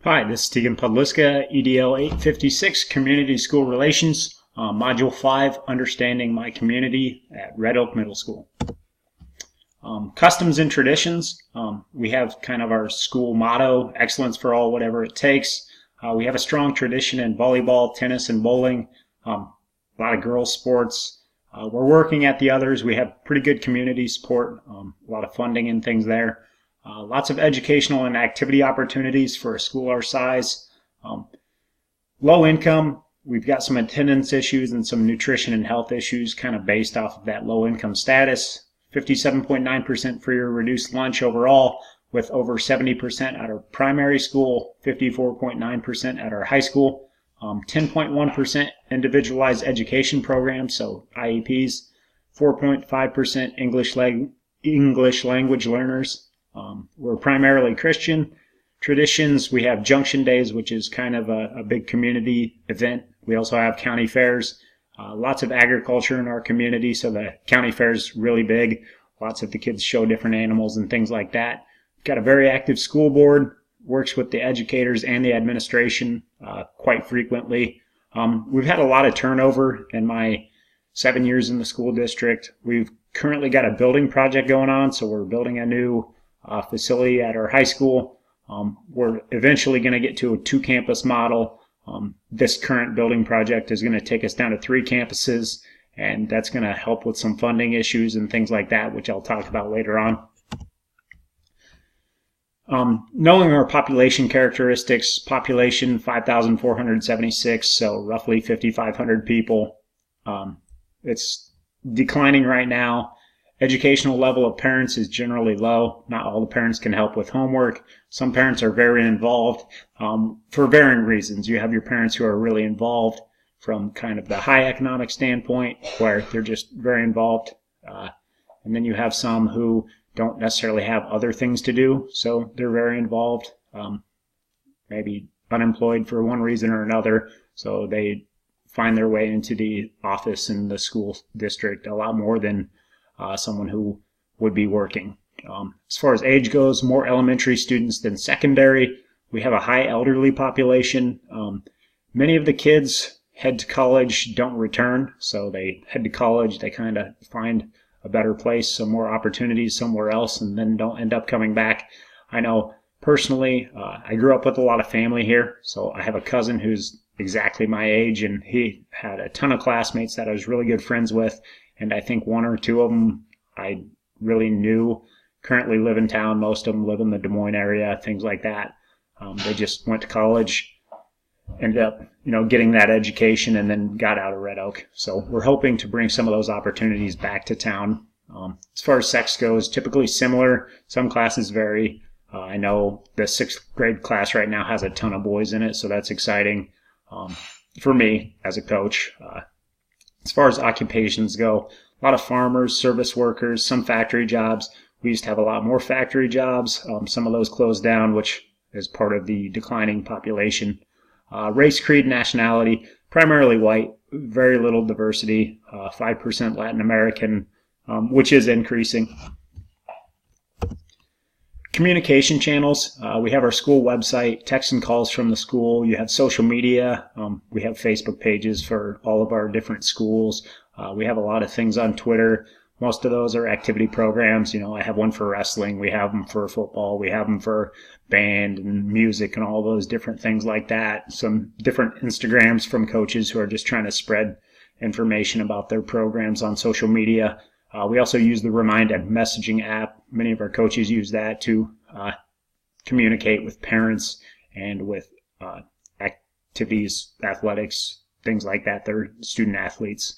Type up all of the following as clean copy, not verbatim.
Hi, this is Tegan Podliska, EDL 856, Community School Relations, Module 5, Understanding My Community at Red Oak Middle School. Customs and traditions. We have kind of our school motto, excellence for all, whatever it takes. We have a strong tradition in volleyball, tennis, and bowling, a lot of girls' sports. We're working at the others. We have pretty good community support, a lot of funding and things there. Lots of educational and activity opportunities for a school our size. Low income, we've got some attendance issues and some nutrition and health issues kind of based off of that low income status. 57.9% free or reduced lunch overall, with over 70% at our primary school, 54.9% at our high school, 10.1% individualized education programs, so IEPs, 4.5% English language learners. We're primarily Christian. Traditions, we have Junction Days, which is kind of a big community event. We also have county fairs. Lots of agriculture in our community, so the county fair is really big. Lots of the kids show different animals and things like that. Got a very active school board, works with the educators and the administration quite frequently. We've had a lot of turnover in my 7 years in the school district. We've currently got a building project going on, so we're building a new facility at our high school. We're eventually going to get to a 2-campus model. This current building project is going to take us down to 3 campuses, and that's going to help with some funding issues and things like that, which I'll talk about later on. Knowing our population characteristics, population 5,476, so roughly 5,500 people. It's declining right now. Educational level of parents is generally low. Not all the parents can help with homework. Some parents are very involved for varying reasons. You have your parents who are really involved from kind of the high economic standpoint, where they're just very involved. And then you have some who don't necessarily have other things to do, so they're very involved. Maybe unemployed for one reason or another, so they find their way into the office in the school district a lot more than someone who would be working. As far as age goes, more elementary students than secondary. We have a high elderly population. Many of the kids head to college, don't return, so they head to college, they kind of find a better place, some more opportunities somewhere else, and then don't end up coming back. I know personally, I grew up with a lot of family here, so I have a cousin who's exactly my age, and he had a ton of classmates that I was really good friends with. And I think 1 or 2 of them I really knew currently live in town. Most of them live in the Des Moines area, things like that. They just went to college, ended up, getting that education, and then got out of Red Oak. So we're hoping to bring some of those opportunities back to town. As far as sex goes, typically similar. Some classes vary. I know the 6th grade class right now has a ton of boys in it, so that's exciting for me as a coach. As far as occupations go, a lot of farmers, service workers, some factory jobs. We used to have a lot more factory jobs. Some of those closed down, which is part of the declining population. Race, creed, nationality, primarily white, very little diversity, 5% Latin American, which is increasing. Communication channels. We have our school website, texts and calls from the school. You have social media. We have Facebook pages for all of our different schools. We have a lot of things on Twitter. Most of those are activity programs. I have one for wrestling. We have them for football. We have them for band and music and all those different things like that. Some different Instagrams from coaches who are just trying to spread information about their programs on social media. We also use the Remind messaging app. Many of our coaches use that to communicate with parents and with activities, athletics, things like that. They're student athletes.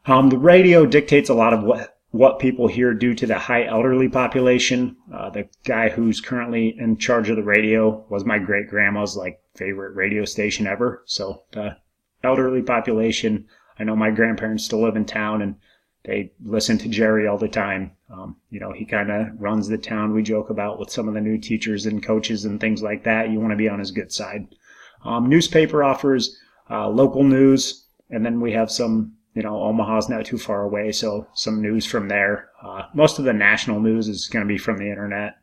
The radio dictates a lot of what people hear due to the high elderly population. The guy who's currently in charge of the radio was my great-grandma's favorite radio station ever. So the elderly population, I know my grandparents still live in town, and they listen to Jerry all the time. He kind of runs the town. We joke about with some of the new teachers and coaches and things like that. You want to be on his good side. Newspaper offers local news, and then we have some, Omaha's not too far away, so some news from there. Most of the national news is going to be from the internet.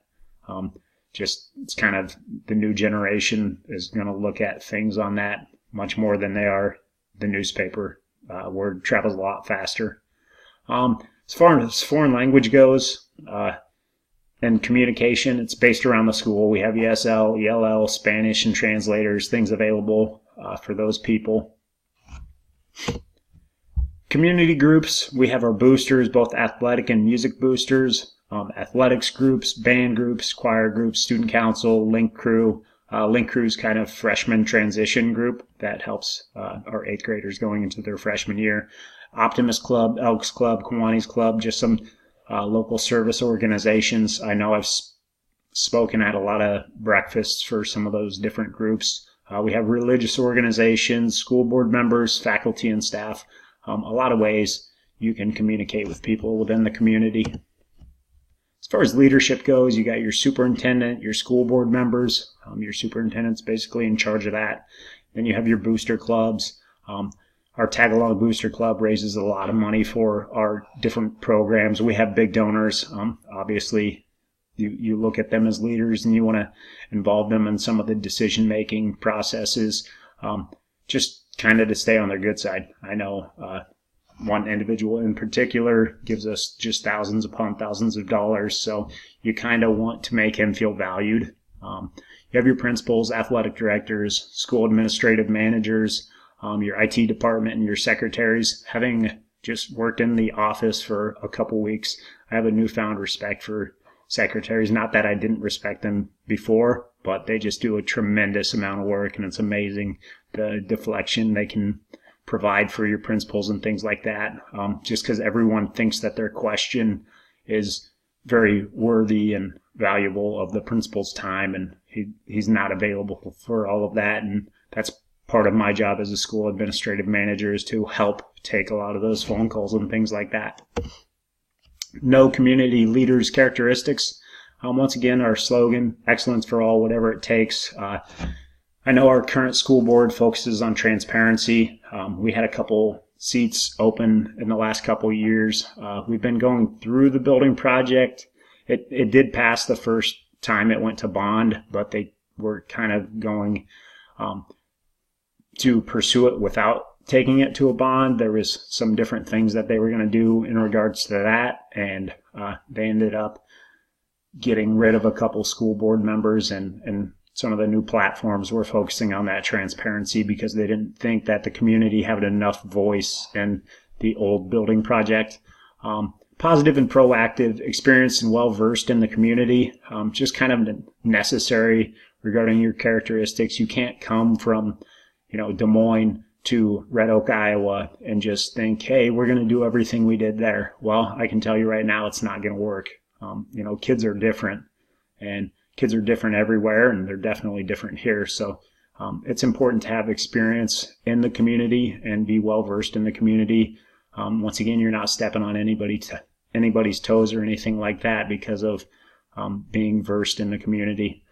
just it's kind of the new generation is going to look at things on that much more than they are the newspaper. Word travels a lot faster. As far as foreign language goes, and communication, it's based around the school. We have ESL, ELL, Spanish, and translators, things available for those people. Community groups, we have our boosters, both athletic and music boosters, athletics groups, band groups, choir groups, student council, link crew. Link crew's kind of freshman transition group that helps our 8th graders going into their freshman year. Optimist Club, Elks Club, Kiwanis Club, just some local service organizations. I know I've spoken at a lot of breakfasts for some of those different groups. We have religious organizations, school board members, faculty and staff. A lot of ways you can communicate with people within the community. As far as leadership goes, you got your superintendent, your school board members. Your superintendent's basically in charge of that. Then you have your booster clubs. Our Tagalog Booster Club raises a lot of money for our different programs. We have big donors. Obviously, you look at them as leaders and you want to involve them in some of the decision-making processes, just kind of to stay on their good side. I know one individual in particular gives us just thousands upon thousands of dollars, so you kind of want to make him feel valued. You have your principals, athletic directors, school administrative managers, your IT department, and your secretaries. Having just worked in the office for a couple weeks, I have a newfound respect for secretaries. Not that I didn't respect them before, but they just do a tremendous amount of work, and it's amazing the deflection they can provide for your principals and things like that. Just because everyone thinks that their question is very worthy and valuable of the principal's time, and he's not available for all of that. And that's part of my job as a school administrative manager, is to help take a lot of those phone calls and things like that. No community leaders characteristics. Once again, our slogan, excellence for all, whatever it takes. I know our current school board focuses on transparency. We had a couple seats open in the last couple years. We've been going through the building project. It did pass the first time it went to bond, but they were kind of going to pursue it without taking it to a bond. There was some different things that they were going to do in regards to that, and they ended up getting rid of a couple school board members, and some of the new platforms were focusing on that transparency because they didn't think that the community had enough voice in the old building project. Positive and proactive, experienced and well-versed in the community, just kind of necessary regarding your characteristics. You can't come from, Des Moines to Red Oak, Iowa, and just think, hey, we're going to do everything we did there. Well, I can tell you right now, it's not going to work. Kids are different, and kids are different everywhere, and they're definitely different here. So it's important to have experience in the community and be well-versed in the community. Once again, you're not stepping on anybody's toes or anything like that because of being versed in the community.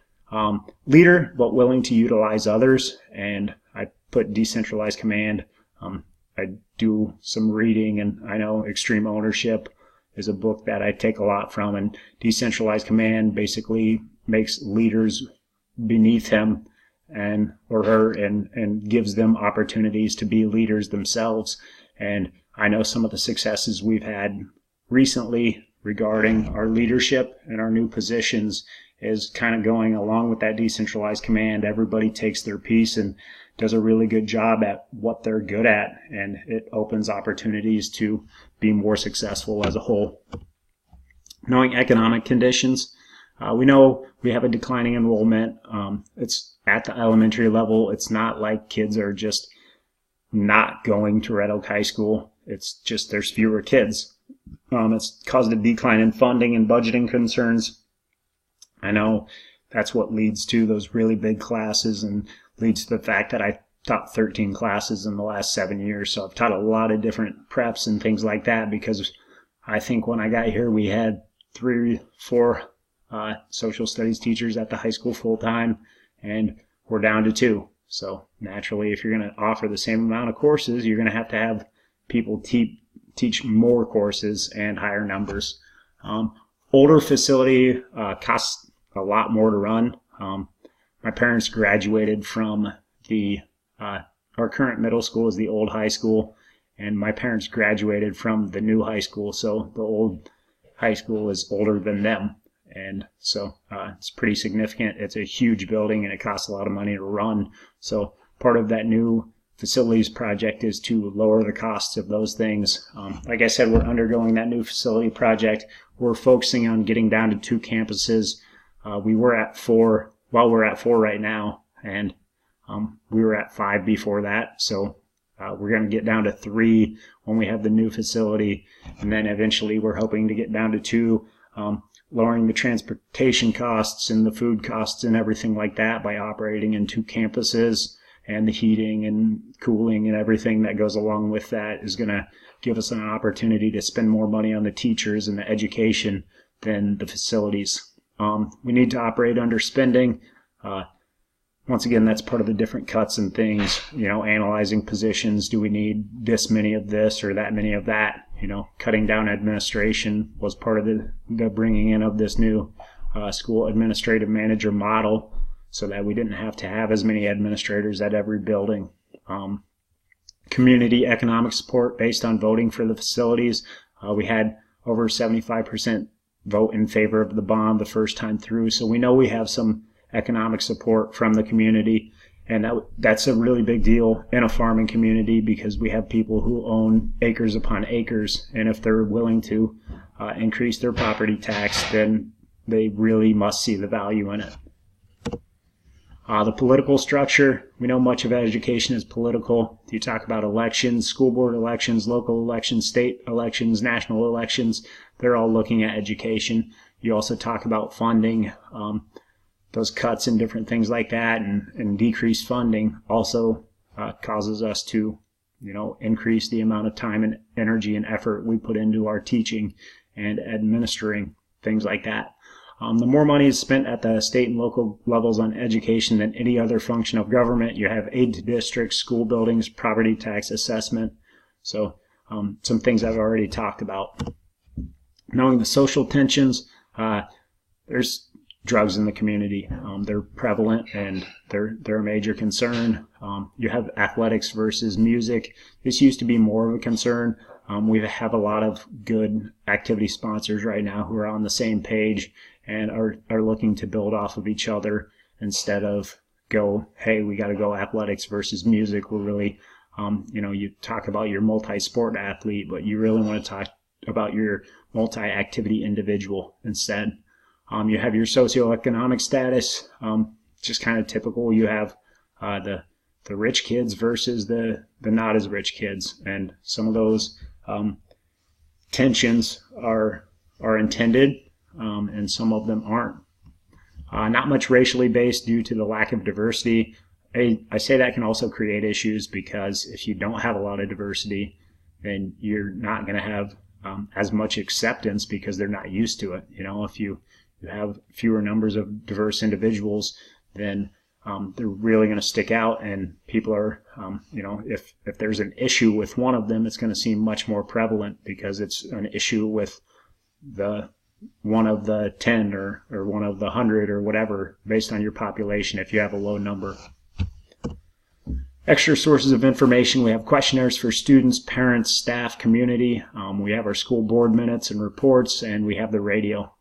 Leader, but willing to utilize others, and I put decentralized command. I do some reading, and I know Extreme Ownership is a book that I take a lot from, and decentralized command basically makes leaders beneath him or her and gives them opportunities to be leaders themselves. And I know some of the successes we've had recently regarding our leadership and our new positions is kind of going along with that decentralized command. Everybody takes their piece and does a really good job at what they're good at, and it opens opportunities to be more successful as a whole. Knowing economic conditions. We know we have a declining enrollment. It's at the elementary level. It's not like kids are just not going to Red Oak High School. It's just there's fewer kids. It's caused a decline in funding and budgeting concerns. I know that's what leads to those really big classes and leads to the fact that I taught 13 classes in the last 7 years. So I've taught a lot of different preps and things like that, because I think when I got here we had 3-4 social studies teachers at the high school full time, and we're down to 2. So naturally, if you're going to offer the same amount of courses, you're going to have people teach more courses and higher numbers. Older facility a lot more to run. My parents graduated from our current middle school is the old high school, and my parents graduated from the new high school, so the old high school is older than them. And so it's pretty significant. It's a huge building, and it costs a lot of money to run. So part of that new facilities project is to lower the costs of those things. Like I said, we're undergoing that new facility project. We're focusing on getting down to 2 campuses. We were at 4. Well, we're at 4 right now, and we were at 5 before that. So we're going to get down to 3 when we have the new facility, and then eventually we're hoping to get down to 2, lowering the transportation costs and the food costs and everything like that by operating in 2 campuses, and the heating and cooling and everything that goes along with that is going to give us an opportunity to spend more money on the teachers and the education than the facilities. We need to operate under spending. Once again, that's part of the different cuts and things, analyzing positions. Do we need this many of this or that many of that? Cutting down administration was part of the bringing in of this new school administrative manager model, so that we didn't have to have as many administrators at every building. Community economic support based on voting for the facilities. We had over 75% vote in favor of the bond the first time through, so we know we have some economic support from the community, and that's a really big deal in a farming community, because we have people who own acres upon acres, and if they're willing to increase their property tax, then they really must see the value in it. The political structure, we know much of education is political. You talk about elections, school board elections, local elections, state elections, national elections, they're all looking at education. You also talk about funding. Those cuts and different things like that, and decreased funding also causes us to, increase the amount of time and energy and effort we put into our teaching and administering, things like that. The more money is spent at the state and local levels on education than any other function of government. You have aid to districts, school buildings, property tax assessment. So some things I've already talked about. Knowing the social tensions, there's drugs in the community. They're prevalent, and they're a major concern. You have athletics versus music. This used to be more of a concern. We have a lot of good activity sponsors right now who are on the same page and are looking to build off of each other instead of go, hey, we got to go athletics versus music. We're really, you talk about your multi-sport athlete, but you really want to talk about your multi-activity individual instead. You have your socioeconomic status, just kind of typical. You have the rich kids versus the not as rich kids, and some of those tensions are intended, and some of them aren't. Not much racially based due to the lack of diversity. I say that can also create issues, because if you don't have a lot of diversity, then you're not going to have as much acceptance, because they're not used to it. If you have fewer numbers of diverse individuals, then they're really going to stick out, and people are, if there's an issue with one of them, it's going to seem much more prevalent, because it's an issue with the one of the 10 or one of the 100 or whatever, based on your population, if you have a low number. Extra sources of information. We have questionnaires for students, parents, staff, community. We have our school board minutes and reports, and we have the radio.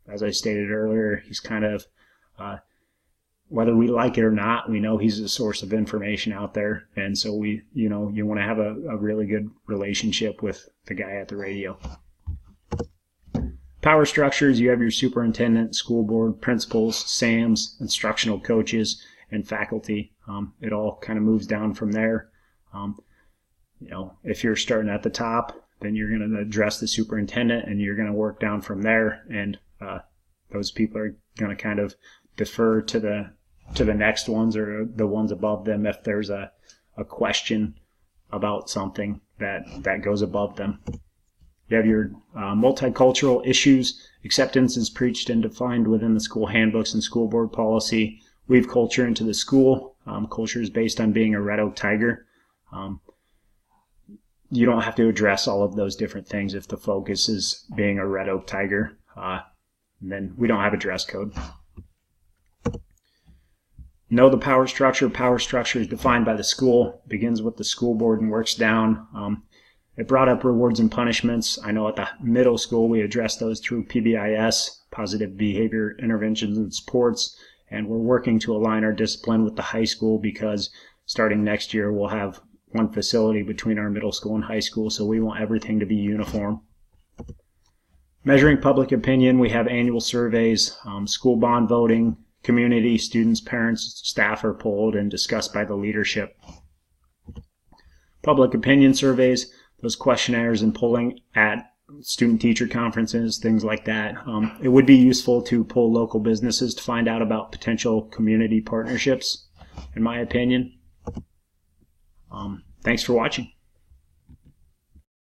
As I stated earlier, he's kind of, whether we like it or not, we know he's a source of information out there. And so you want to have a really good relationship with the guy at the radio. Power structures, you have your superintendent, school board, principals, SAMs, instructional coaches, and faculty. It all kind of moves down from there. If you're starting at the top, then you're going to address the superintendent, and you're going to work down from there. And those people are going to kind of defer to the next ones, or the ones above them, if there's a question about something that goes above them. You have your multicultural issues. Acceptance is preached and defined within the school handbooks and school board policy. Weave culture into the school. Culture is based on being a red oak tiger. You don't have to address all of those different things if the focus is being a red oak tiger. And then we don't have a dress code. Know the power structure. Power structure is defined by the school, begins with the school board and works down. It brought up rewards and punishments. I know at the middle school we address those through PBIS, Positive Behavior Interventions and Supports, and we're working to align our discipline with the high school because starting next year we'll have one facility between our middle school and high school, so we want everything to be uniform. Measuring public opinion, we have annual surveys, school bond voting, community, students, parents, staff are polled and discussed by the leadership. Public opinion surveys, those questionnaires and polling at student-teacher conferences, things like that. It would be useful to poll local businesses to find out about potential community partnerships, in my opinion. Thanks for watching.